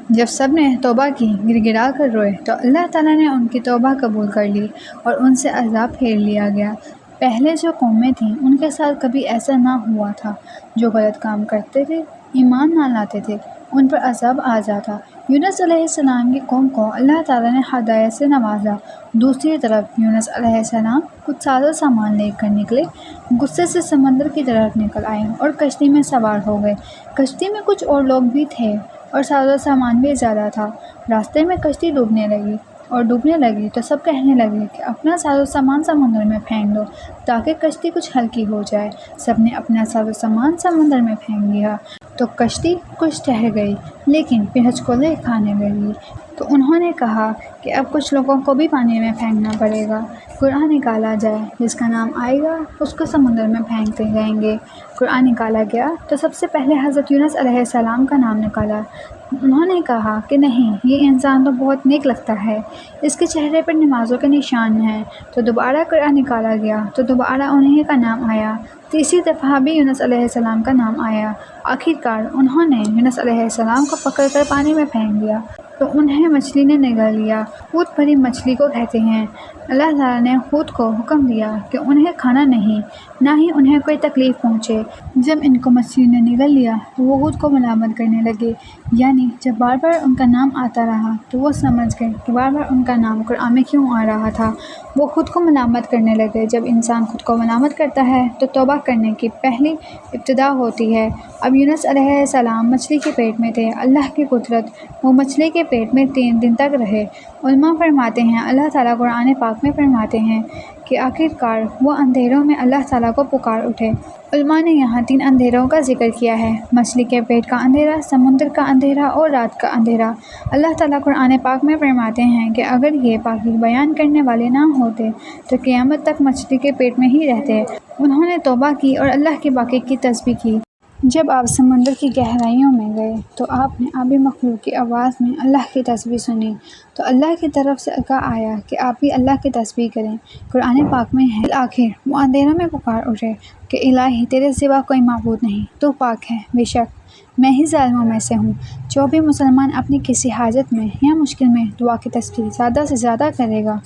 جب سب نے توبہ کی، گر گرا کر روئے، تو اللہ تعالیٰ نے ان کی توبہ قبول کر لی اور ان سے عذاب پھیر لیا گیا۔ پہلے جو قومیں تھیں ان کے ساتھ کبھی ایسا نہ ہوا تھا۔ جو غلط کام کرتے تھے، ایمان نہ لاتے تھے، ان پر عذاب آ جاتا۔ یونس علیہ السلام کی قوم کو اللہ تعالیٰ نے ہدایت سے نوازا۔ دوسری طرف یونس علیہ السلام کچھ ساز و سامان لے کر نکلے، غصے سے سمندر کی طرف نکل آئے اور کشتی میں سوار ہو گئے۔ کشتی میں کچھ اور لوگ بھی تھے اور ساز و سامان بھی زیادہ تھا۔ راستے میں کشتی ڈوبنے لگی تو سب کہنے لگے کہ اپنا ساز و سامان سمندر میں پھینک دو تاکہ کشتی کچھ ہلکی ہو جائے۔ سب نے اپنا ساز و سامان سمندر میں پھینک دیا تو کشتی کچھ ٹھہر گئی، لیکن پھر ہچکولے کھانے لگی۔ تو انہوں نے کہا کہ اب کچھ لوگوں کو بھی پانی میں پھینکنا پڑے گا۔ قرآن نکالا جائے، جس کا نام آئے گا اس کو سمندر میں پھینکتے جائیں گے۔ قرآن نکالا گیا تو سب سے پہلے حضرت یونس علیہ السلام کا نام نکالا۔ انہوں نے کہا کہ نہیں، یہ انسان تو بہت نیک لگتا ہے، اس کے چہرے پر نمازوں کے نشان ہیں۔ تو دوبارہ قرآن نکالا گیا تو دوبارہ انہی کا نام آیا۔ تیسری دفعہ بھی یونس علیہ السلام کا نام آیا۔ آخرکار انہوں نے یونس علیہ السلام کو پکڑ کر پانی میں پھینک دیا تو انہیں مچھلی نے نگل لیا۔ حوت بھری مچھلی کو کہتے ہیں۔ اللہ تعالیٰ نے حوت کو حکم دیا کہ انہیں کھانا نہیں، نہ ہی انہیں کوئی تکلیف پہنچے۔ جب ان کو مچھلی نے نگل لیا تو وہ حوت کو ملامت کرنے لگے، یعنی جب بار بار ان کا نام آتا رہا تو وہ سمجھ گئے کہ بار بار ان کا نام قرآن میں کیوں آ رہا تھا۔ وہ خود کو ملامت کرنے لگے۔ جب انسان خود کو ملامت کرتا ہے تو توبہ کرنے کی پہلی ابتدا ہوتی ہے۔ اب یونس علیہ السلام مچھلی کے پیٹ میں تھے۔ اللہ کی قدرت، وہ مچھلی کے پیٹ میں 3 دن تک رہے۔ علماء فرماتے ہیں، اللہ تعالیٰ قرآن پاک میں فرماتے ہیں کہ آخرکار وہ اندھیروں میں اللہ تعالیٰ کو پکار اٹھے۔ علماء نے یہاں 3 اندھیروں کا ذکر کیا ہے: مچھلی کے پیٹ کا اندھیرا، سمندر کا اندھیرا اور رات کا اندھیرا۔ اللہ تعالیٰ قرآن پاک میں فرماتے ہیں کہ اگر یہ پاکی بیان کرنے والے نہ ہوتے تو قیامت تک مچھلی کے پیٹ میں ہی رہتے۔ انہوں نے توبہ کی اور اللہ کی پاکی کی تسبیح کی۔ جب آپ سمندر کی گہرائیوں میں گئے تو آپ نے آبی مخلوق کی آواز میں اللہ کی تسبیح سنی، تو اللہ کی طرف سے آیا کہ آپ بھی اللہ کی تسبیح کریں۔ قرآن پاک میں ہے، بالآخر وہ اندھیروں میں پکار اٹھے کہ الہی، تیرے سوا کوئی معبود نہیں، تو پاک ہے، بے شک میں ہی ظالموں میں سے ہوں۔ جو بھی مسلمان اپنی کسی حاجت میں یا مشکل میں دعا کی تسبیح زیادہ سے زیادہ کرے گا،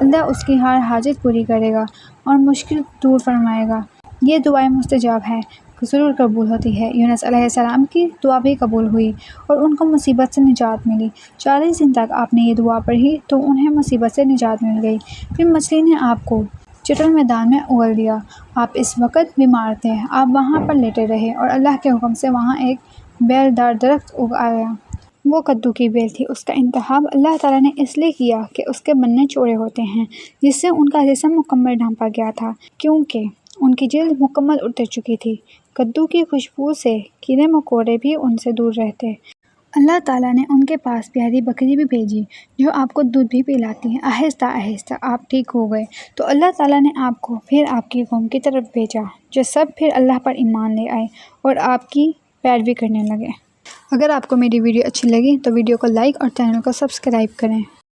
اللہ اس کی ہر حاجت پوری کرے گا اور مشکل دور فرمائے گا۔ یہ دعائیں مستجاب ہے، ضرور قبول ہوتی ہے۔ یونس علیہ السلام کی دعا بھی قبول ہوئی اور ان کو مصیبت سے نجات ملی۔ 40 دن تک آپ نے یہ دعا پڑھی تو انہیں مصیبت سے نجات مل گئی۔ پھر مچھلی نے آپ کو چٹل میدان میں اگل دیا۔ آپ اس وقت بیمار تھے۔ آپ وہاں پر لیٹے رہے اور اللہ کے حکم سے وہاں ایک بیل دار درخت اگ آیا۔ وہ کدو کی بیل تھی۔ اس کا انتخاب اللہ تعالیٰ نے اس لیے کیا کہ اس کے بننے چوڑے ہوتے ہیں، جس سے ان کا جسم مکمل ڈھانپا گیا تھا، کیونکہ ان کی جلد مکمل اتر چکی تھی۔ کدو کی خوشبو سے کیڑے مکوڑے بھی ان سے دور رہتے۔ اللہ تعالیٰ نے ان کے پاس پیاری بکری بھی بھیجی جو آپ کو دودھ بھی پلاتی ہے۔ آہستہ آہستہ آپ ٹھیک ہو گئے تو اللہ تعالیٰ نے آپ کو پھر آپ کی قوم کی طرف بھیجا، جو سب پھر اللہ پر ایمان لے آئے اور آپ کی پیروی کرنے لگے۔ اگر آپ کو میری ویڈیو اچھی لگی تو ویڈیو کو لائک اور چینل کو سبسکرائب کریں۔